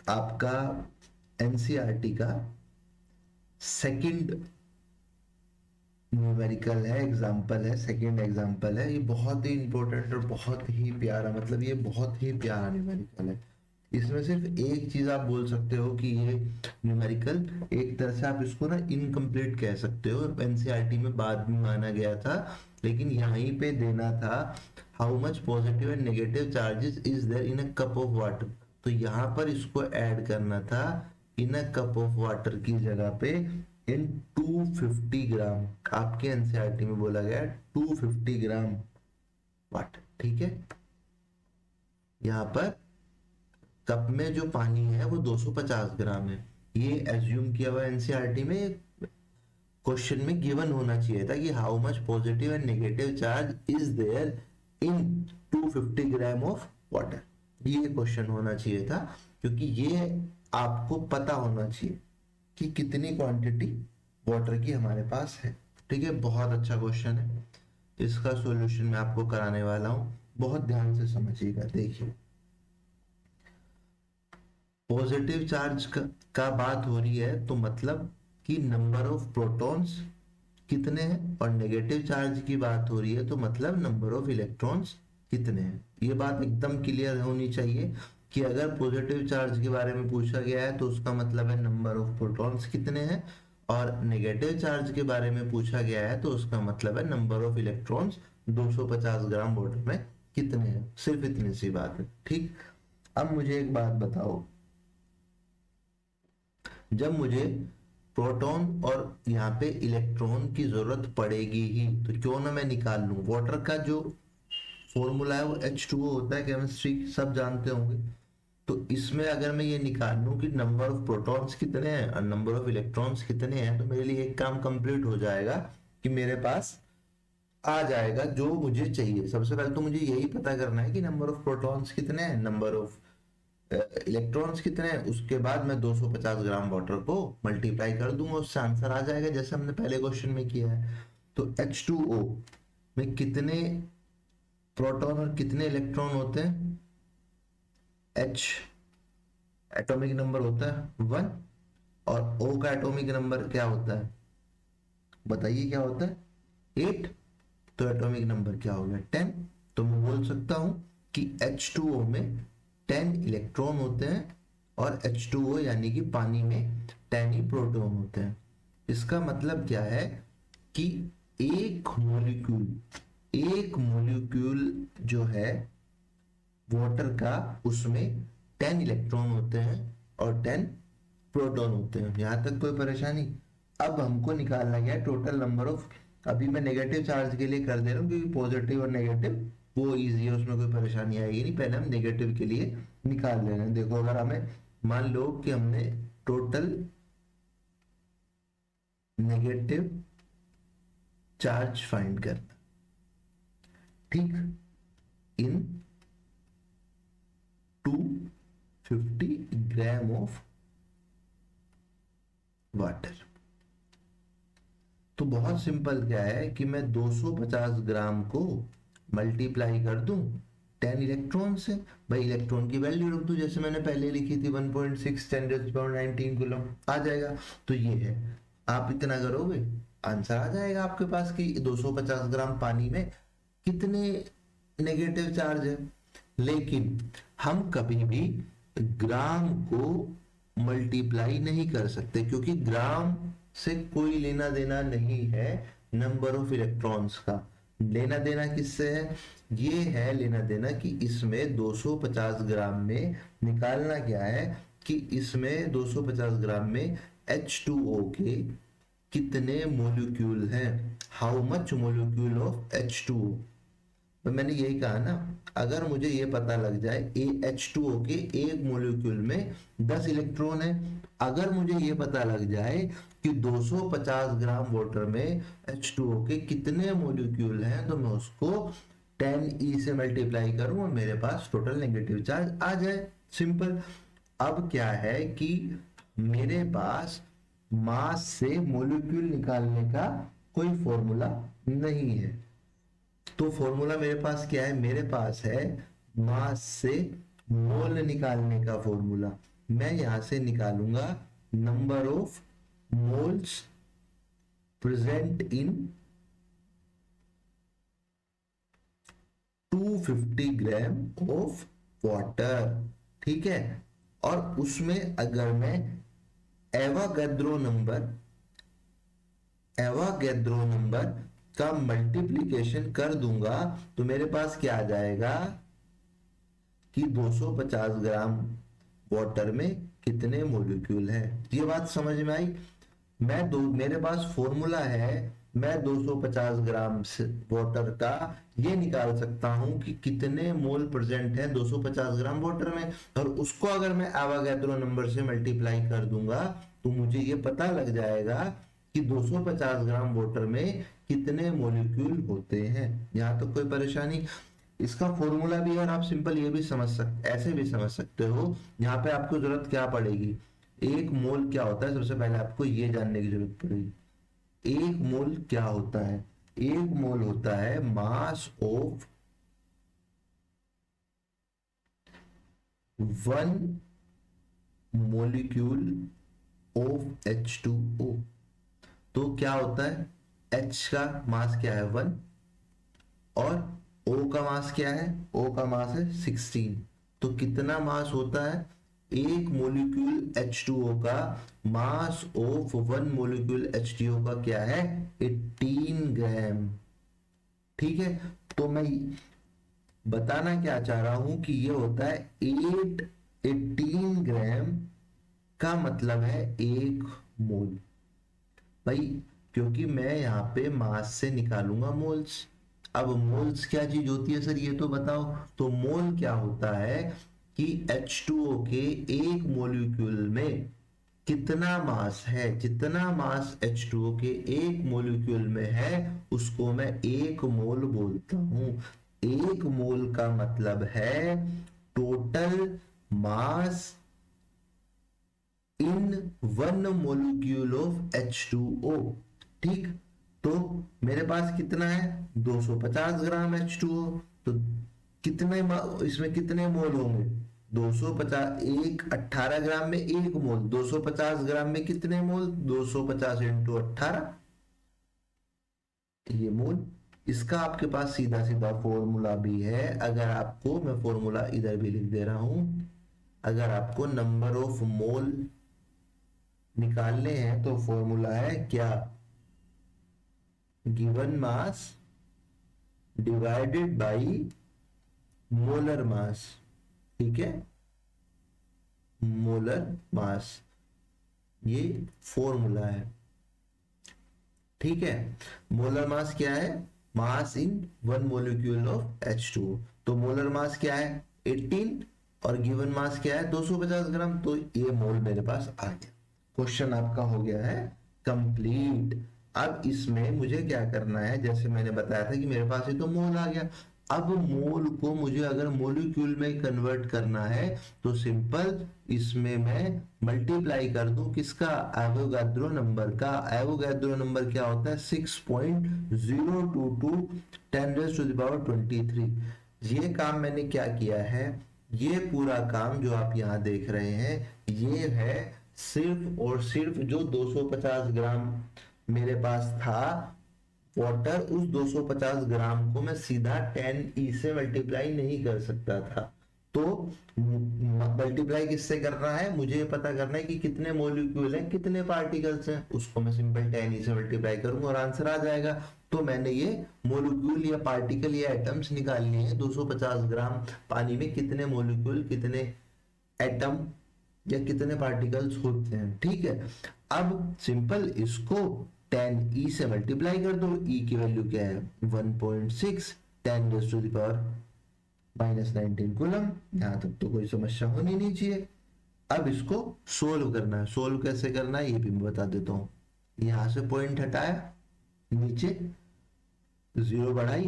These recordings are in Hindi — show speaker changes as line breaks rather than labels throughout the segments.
आपका एनसीईआरटी का सेकंड न्यूमेरिकल है, एग्जाम्पल है, सेकंड एग्जाम्पल है। ये बहुत ही इंपॉर्टेंट और बहुत ही प्यारा, मतलब ये बहुत ही प्यारा न्यूमेरिकल है। इसमें सिर्फ एक चीज आप बोल सकते हो कि ये न्यूमेरिकल एक तरह से आप इसको ना इनकम्प्लीट कह सकते हो, एनसीईआरटी में बाद में माना गया था, लेकिन यहीं पे देना था how much positive and negative charges is there in a cup of water. तो यहाँ पर इसको ऐड करना था in a cup of water की जगह पे इन 250 ग्राम। आपके एनसीईआरटी में बोला गया 250 ग्राम वाटर, ठीक है। यहाँ पर कप में जो पानी है वो 250 ग्राम है, ये एज्यूम किया हुआ एनसीईआरटी में। क्वेश्चन में गिवन होना चाहिए था कि how much positive and negative charge is there in 250 gram of water, ये क्वेश्चन होना चाहिए था, क्योंकि ये आपको पता होना चाहिए कि कितनी क्वांटिटी वाटर की हमारे पास है, ठीक है। बहुत अच्छा क्वेश्चन है, इसका सॉल्यूशन मैं आपको कराने वाला हूं, बहुत ध्यान से समझिएगा। देखिए, पॉजिटिव चार्ज का बात हो रही है तो मतलब कि नंबर ऑफ प्रोटॉन्स कितने हैं, और नेगेटिव चार्ज की बात हो रही है तो मतलब नंबर ऑफ इलेक्ट्रॉन्स कितने हैं। ये बात एकदम क्लियर होनी चाहिए कि अगर पॉजिटिव चार्ज के बारे में पूछा गया है तो उसका मतलब है नंबर ऑफ प्रोटॉन्स कितने हैं, और नेगेटिव चार्ज के बारे में पूछा गया है तो उसका मतलब है number of electrons 250 gram water में कितने हैं। सिर्फ इतनी सी बात है, ठीक। अब मुझे एक बात बताओ, जब मुझे प्रोटॉन और यहाँ पे इलेक्ट्रॉन की जरूरत पड़ेगी ही तो क्यों ना मैं निकाल लूं। वाटर का जो फॉर्मूला है वो H2O होता है, केमिस्ट्री सब जानते होंगे। तो इसमें अगर मैं ये निकाल लूं कि नंबर ऑफ प्रोटॉन्स कितने हैं और नंबर ऑफ इलेक्ट्रॉन्स कितने हैं, तो मेरे लिए एक काम कंप्लीट हो जाएगा कि मेरे पास आ जाएगा जो मुझे चाहिए। सबसे पहले तो मुझे यही पता करना है कि नंबर ऑफ प्रोटॉन्स कितने हैं, नंबर ऑफ इलेक्ट्रॉन्स कितने हैं, उसके बाद मैं 250 ग्राम वाटर को मल्टीप्लाई कर दूंगा, उससे आंसर आ जाएगा जैसे हमने पहले क्वेश्चन में किया है। तो H2O में कितने प्रोटॉन और कितने इलेक्ट्रॉन होते हैं, H एटॉमिक नंबर होता है 1, और O का एटॉमिक नंबर क्या होता है, बताइए क्या होता है 8, तो एटॉमिक नंबर क्या हो गया 10। तो मैं बोल सकता हूं कि H2O में 10 इलेक्ट्रॉन होते हैं और H2O यानी कि पानी में 10 ही प्रोटॉन होते हैं। इसका मतलब क्या है कि एक मॉलिक्यूल जो है वाटर का, उसमें 10 इलेक्ट्रॉन होते हैं और 10 प्रोटॉन होते हैं। यहां तक कोई परेशानी। अब हमको निकालना गया टोटल नंबर ऑफ, अभी मैं नेगेटिव चार्ज के लिए कर दे रहा हूँ क्योंकि पॉजिटिव और नेगेटिव वो इजी है, उसमें कोई परेशानी आएगी नहीं। पहले हम नेगेटिव के लिए निकाल ले रहे हैं। देखो, अगर हमें मान लो कि हमने टोटल नेगेटिव चार्ज फाइंड करना, ठीक, इन 250 ग्राम ऑफ वाटर, तो बहुत सिंपल क्या है कि मैं 250 ग्राम को मल्टीप्लाई कर दूं 10 इलेक्ट्रॉन से। भाई इलेक्ट्रॉन की वैल्यू रख दूं जैसे मैंने पहले लिखी थी 1.6 10⁻19 कूलम, आ जाएगा। तो ये है, आप इतना करोगे आंसर आ जाएगा आपके पास कि 250 ग्राम पानी में कितने नेगेटिव चार्ज है। लेकिन हम कभी भी ग्राम को मल्टीप्लाई नहीं कर सकते क्योंकि ग्राम से कोई लेना देना नहीं है नंबर ऑफ इलेक्ट्रॉन्स का। लेना देना किससे है, ये है लेना देना कि इसमें 250 ग्राम में निकालना क्या है कि इसमें 250 ग्राम में H2O के कितने मोलिक्यूल हैं, how much molecule of H2O। तो मैंने यही कहा ना, अगर मुझे ये पता लग जाए H2O के एक मोलिक्यूल में 10 इलेक्ट्रॉन है, अगर मुझे ये पता लग जाए कि 250 ग्राम वाटर में H2O के कितने मोलिक्यूल हैं, तो मैं उसको 10e से मल्टीप्लाई करूं और मेरे पास टोटल नेगेटिव चार्ज आ जाए। सिंपल। अब क्या है कि मेरे पास मास से मोलिक्यूल निकालने का कोई फॉर्मूला नहीं है। तो फॉर्मूला मेरे पास क्या है, मेरे पास है मास से मोल निकालने का फॉर्मूला। मैं यहां से निकालूंगा number of moles present in 250 gram of water, ठीक है। और उसमें अगर मैं एवागेद्रो नंबर का मल्टीप्लिकेशन कर दूंगा तो मेरे पास क्या आ जाएगा कि 250 ग्राम वाटर में कितने मॉलिक्यूल है। ये बात समझ में आई। मेरे पास फॉर्मूला है, मैं 250 ग्राम वाटर का ये निकाल सकता हूं कि कितने मोल प्रेजेंट है 250 ग्राम वाटर में, और उसको अगर मैं एवोगैड्रो नंबर से मल्टीप्लाई कर दूंगा तो मुझे ये पता लग जाएगा कि 250 ग्राम वाटर में कितने मॉलिक्यूल होते हैं। यहां तो कोई परेशानी। इसका फॉर्मूला भी यार आप सिंपल ये भी ऐसे भी समझ सकते हो। यहाँ पे आपको जरूरत क्या पड़ेगी, एक मोल क्या होता है, सबसे पहले आपको ये जानने की जरूरत पड़ेगी। एक मोल क्या होता है, एक मोल होता है mass of 1 molecule of H2O। तो क्या होता है, H का मास क्या है 1, और O का मास क्या है, O का मास है 16। तो कितना मास होता है, एक मोलिक्यूल H2O का मास ऑफ 1 मोलिक्यूल H2O का क्या है 18 ग्राम, ठीक है। तो मैं बताना क्या चाह रहा हूं कि ये होता है 18 ग्राम का मतलब है 1 मोल। भाई क्योंकि मैं यहाँ पे मास से निकालूंगा मोल्स। अब मोल्स क्या चीज होती है सर, ये तो बताओ। तो मोल क्या होता है कि H2O के एक मोलिक्यूल में कितना मास है, जितना मास H2O के एक मोलिक्यूल में है उसको मैं एक मोल बोलता हूं। एक मोल का मतलब है total mass in 1 molecule of H2O, ठीक। तो मेरे पास कितना है 250 ग्राम H2O। तो कितने इसमें कितने मोल होंगे 250, एक 18 ग्राम में एक मोल, 250 ग्राम में कितने मोल 250 इंटू 18 ये मोल। इसका आपके पास सीधा सीधा फॉर्मूला भी है। अगर आपको, मैं फॉर्मूला इधर भी लिख दे रहा हूं, अगर आपको नंबर ऑफ मोल निकालने हैं तो फॉर्मूला है क्या, given mass divided by molar mass, ठीक है, मोलर मास, ये फॉर्मूला है, ठीक है। मोलर मास क्या है, मास इन 1 मोलिक्यूल ऑफ H2O। तो मोलर मास क्या है 18 और गिवन मास क्या है 250 ग्राम। तो ये मोल मेरे पास आ गया। क्वेश्चन आपका हो गया है कंप्लीट। अब इसमें मुझे क्या करना है, जैसे मैंने बताया था कि मेरे पास ये तो मोल आ गया। अब मोल को मुझे अगर मोलिक्यूल में कन्वर्ट करना है तो सिंपल इसमें मैं मल्टीप्लाई कर दूं किसका, एवोगैड्रो नंबर का। एवोगैड्रो नंबर क्या होता है 6.022 10⁻23। ये काम मैंने क्या किया है, ये पूरा काम जो आप यहाँ देख रहे हैं ये है सिर्फ और सिर्फ जो 250 ग्राम मेरे पास था वाटर, उस 250 ग्राम को मैं सीधा 10e से मल्टीप्लाई नहीं कर सकता था। तो मल्टीप्लाई किससे करना है, मुझे पता करना है कि कितने मॉलिक्यूल हैं कितने पार्टिकल्स हैं, उसको मैं सिंपल 10e से मल्टीप्लाई करूंगा और आंसर आ जाएगा। तो मैंने ये मॉलिक्यूल या पार्टिकल या एटम्स निकालनी है 250 ग्राम पानी में कितने मॉलिक्यूल, कितने एटम या कितने पार्टिकल्स होते हैं, ठीक है। अब सिंपल इसको 10e से मल्टीप्लाई कर दो। e की वैल्यू क्या है 1.6 10⁻⁻19 कूलम। यहां तक तो कोई समस्या होनी नहीं चाहिए। अब इसको सोल्व करना है। सोल्व कैसे करना है ये भी मैं बता देता हूं। यहां से पॉइंट हटाया, नीचे 0 बढ़ाई,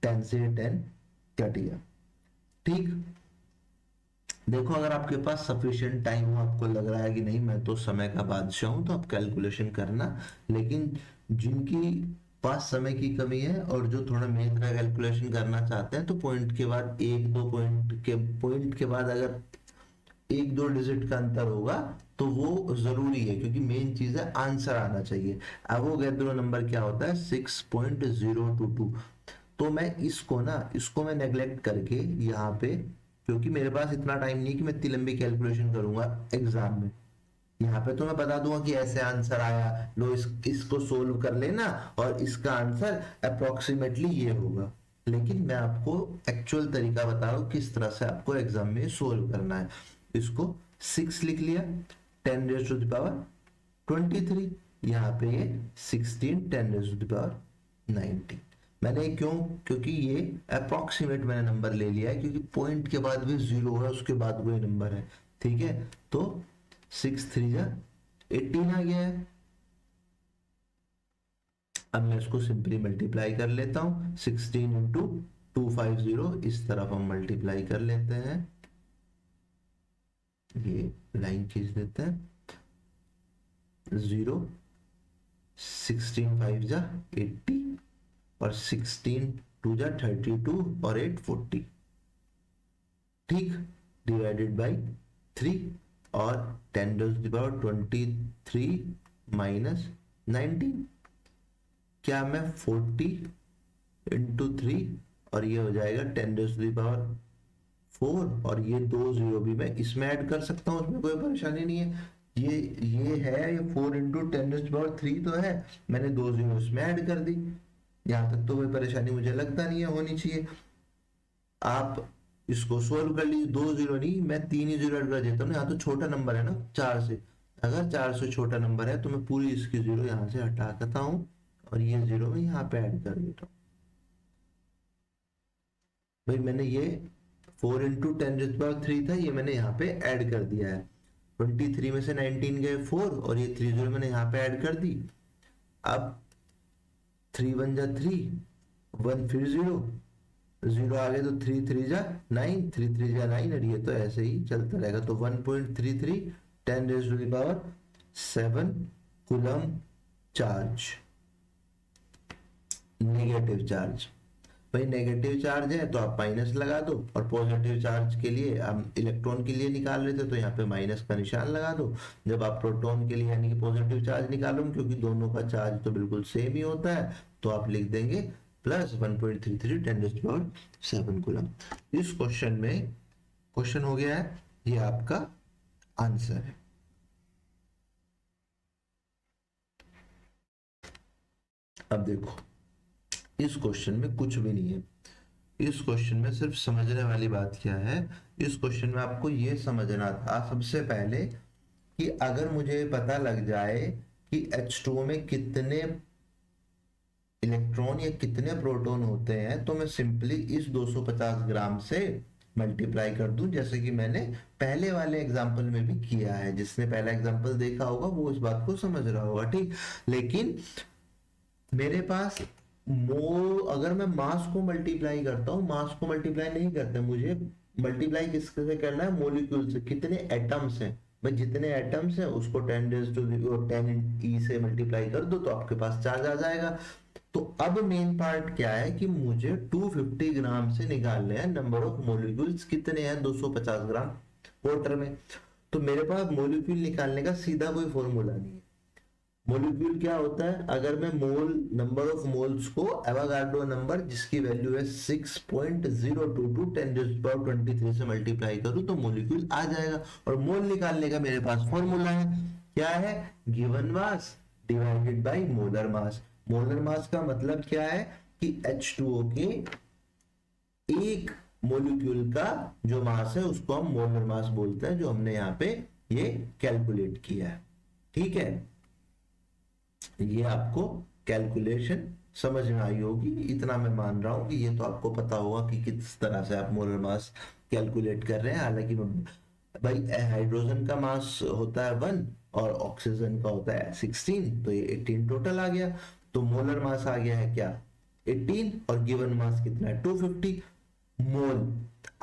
10 से 10 कट गया, ठीक। देखो अगर आपके पास सफिशिएंट टाइम हो, आपको लग रहा है कि नहीं मैं तो समय का बादशाह हूं, तो आप कैलकुलेशन करना। लेकिन जिनकी पास समय की कमी है और जो थोड़ा मेहनत का कैलकुलेशन करना चाहते हैं तो पॉइंट के बाद, एक दो पॉइंट के बाद अगर एक दो डिजिट का अंतर होगा तो वो जरूरी है, क्योंकि मेन चीज है आंसर आना चाहिए। एवोगैड्रो नंबर क्या होता है 6.022। तो मैं इसको मैं नेग्लेक्ट करके यहाँ पे, क्योंकि मेरे पास इतना टाइम नहीं कि मैं इतनी लंबी कैलकुलेशन करूंगा एग्जाम में, यहाँ पे तो मैं बता दूंगा कि ऐसे आंसर आया, लो इसको सोल्व कर लेना और इसका आंसर अप्रोक्सीमेटली ये होगा। लेकिन मैं आपको एक्चुअल तरीका बता रहा हूँ किस तरह से आपको एग्जाम में सोल्व करना है। इसको 6 लिख लिया, 10 रेज़ टू द पावर 23, यहाँ पे ये 16 10 रेज़ टू द पावर 19। मैंने क्यों, क्योंकि ये अप्रोक्सीमेट मैंने नंबर ले लिया है, क्योंकि पॉइंट के बाद भी जीरो है, उसके बाद कोई नंबर है। ठीक है, तो 6 3 जा 18 आ गया है। अब मैं इसको सिंपली मल्टीप्लाई कर लेता हूं, 16 इंटू 250, इस तरफ हम मल्टीप्लाई कर लेते हैं, ये लाइन खींच देते हैं, 0 16 5 जा 80 और 16 2 जा 32 और 8 40, ठीक, डिवाइडेड बाई 3 और 10 टू द पावर 23 माइनस 19, क्या मैं 40 इंटू 3 और ये हो जाएगा 10 टू द पावर 4, और ये 2 जीरो भी मैं इसमें ऐड कर सकता हूँ, उसमें कोई परेशानी नहीं है। ये है, ये 4 इंटू 10 टू द पावर 3 तो है, मैंने 2 जीरो इसमें ऐड कर दी, यहाँ तक तो कोई परेशानी मुझे लगता नहीं है होनी चाहिए। आप इसको सोल्व कर लीजिए, 2 जीरो नहीं, मैं 3 ही जीरो ऐड कर देता हूँ, यहाँ तो छोटा नंबर है ना 4 से, अगर 4 से छोटा नंबर है तो मैं पूरी इसकी जीरो यहाँ से हटा देता हूँ और ये जीरो में यहाँ पे ऐड कर देता हूँ। भाई मैंने ये 4 इंटू 10⁻³ था, ये मैंने यहाँ पे ऐड कर दिया है, 23 में से 19 गए 4 और ये 3 जीरो मैंने यहाँ पे ऐड कर दी। अब 3 1 जा 3, 1 फिर 0 0 आ गए तो 3 3 जा 9, 3 3 जा 9, और ये तो ऐसे ही चलता रहेगा। तो 1.33 10 raise to the power 7 coulomb charge, negative charge. भाई नेगेटिव चार्ज है तो आप माइनस लगा दो, और पॉजिटिव चार्ज के लिए हम इलेक्ट्रॉन के लिए निकाल रहे थे तो यहाँ पे माइनस का निशान लगा दो। जब आप प्रोटॉन के लिए यानी कि पॉजिटिव चार्ज निकालोगे, क्योंकि दोनों का चार्ज तो बिल्कुल सेम ही होता है, तो आप लिख देंगे प्लस 1.33 10⁻⁷ कूलम। इस क्वेश्चन में क्वेश्चन हो गया है, ये आपका आंसर है। अब देखो इस क्वेश्चन में कुछ भी नहीं है, इस क्वेश्चन में सिर्फ समझने वाली बात क्या है, इस क्वेश्चन में आपको ये समझना था सबसे पहले कि अगर मुझे पता लग जाए कि H2O में कितने इलेक्ट्रॉन या कितने प्रोटॉन होते हैं, तो मैं सिंपली इस 250 ग्राम से मल्टीप्लाई कर दूं, जैसे कि मैंने पहले वाले एग्जाम्पल में भी किया है। जिसने पहला एग्जाम्पल देखा होगा वो इस बात को समझ रहा होगा, ठीक। लेकिन मेरे पास अगर मैं मास को मल्टीप्लाई करता हूँ, मास को मल्टीप्लाई नहीं करते, मुझे मल्टीप्लाई किससे करना है, मॉलिक्यूल से, कितने एटम्स हैं। भाई जितने एटम्स हैं उसको 10⁻10 से मल्टीप्लाई कर दो तो आपके पास चार्ज आ जाएगा। तो अब मेन पार्ट क्या है कि मुझे 250 ग्राम से निकालने हैं नंबर ऑफ मॉलिक्यूल्स कितने हैं 250 ग्राम वाटर में। तो मेरे पास मॉलिक्यूल निकालने का सीधा कोई फॉर्मूला नहीं है। मॉलिक्यूल क्या होता है, अगर मैं मोल नंबर ऑफ मोल्स को एवोगाड्रो नंबर जिसकी वैल्यू है 6.022 10⁻23 से मल्टीप्लाई करूं तो मॉलिक्यूल आ जाएगा। और मोल निकालने का मेरे पास फॉर्मूला है, क्या है, given mass divided by molar mass. Molar mass का मतलब क्या है कि H2O के एक मॉलिक्यूल का जो मास है उसको हम मोलर मास बोलते हैं, जो हमने यहाँ पे ये कैलकुलेट किया है, ठीक है। ये आपको कैलकुलेशन समझ में आई होगी, इतना मैं मान रहा हूं कि ये तो आपको पता होगा कि किस तरह से आप मोलर मास कैलकुलेट कर रहे हैं। हालांकि भाई हाइड्रोजन का मास होता है 1 और ऑक्सीजन का होता है 16, तो ये 18 टोटल आ गया। तो मोलर मास आ गया है क्या 18 और गिवन मास कितना है 250 मोल।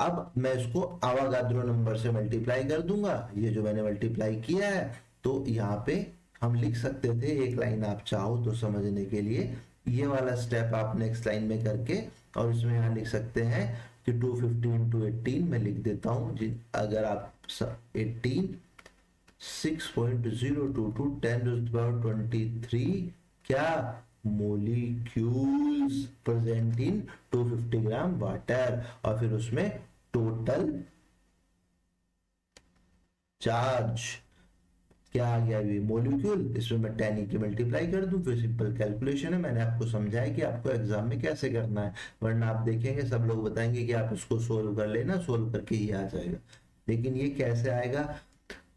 अब मैं इसको आवागाद्रो नंबर से मल्टीप्लाई कर दूंगा, ये जो मैंने मल्टीप्लाई किया है, तो यहाँ पे हम लिख सकते थे एक लाइन, आप चाहो तो समझने के लिए ये वाला स्टेप आप नेक्स्ट लाइन में करके, और इसमें यहाँ लिख सकते हैं कि 250 × 18 मैं लिख देता हूँ। अगर आप 18 6.022 10⁻23 क्या molecules present in 250 gram water, और फिर उसमें टोटल चार्ज क्या आ गया, ये मोलिक्यूल, इसमें मैं 10 की मल्टीप्लाई कर दूं, फिर सिंपल कैलकुलेशन है। मैंने आपको समझाया कि आपको एग्जाम में कैसे करना है, वरना आप देखेंगे सब लोग बताएंगे कि आप इसको सोल्व कर लेना, सोल्व करके ही आ जाएगा। लेकिन ये कैसे आएगा,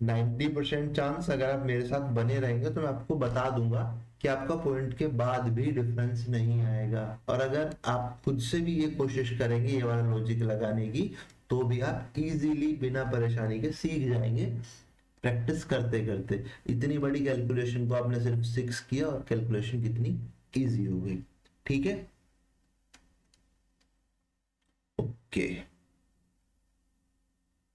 90% चांस अगर आप मेरे साथ बने रहेंगे तो मैं आपको बता दूंगा कि आपका पॉइंट के बाद भी डिफरेंस नहीं आएगा। और अगर आप खुद से भी ये कोशिश करेंगे ये वाला लॉजिक लगाने की, तो भी आप इजीली बिना परेशानी के सीख जाएंगे प्रैक्टिस करते करते। इतनी बड़ी कैलकुलेशन को आपने सिर्फ 6 किया और कैलकुलेशन कितनी इजी हो गई। ठीक है, ओके।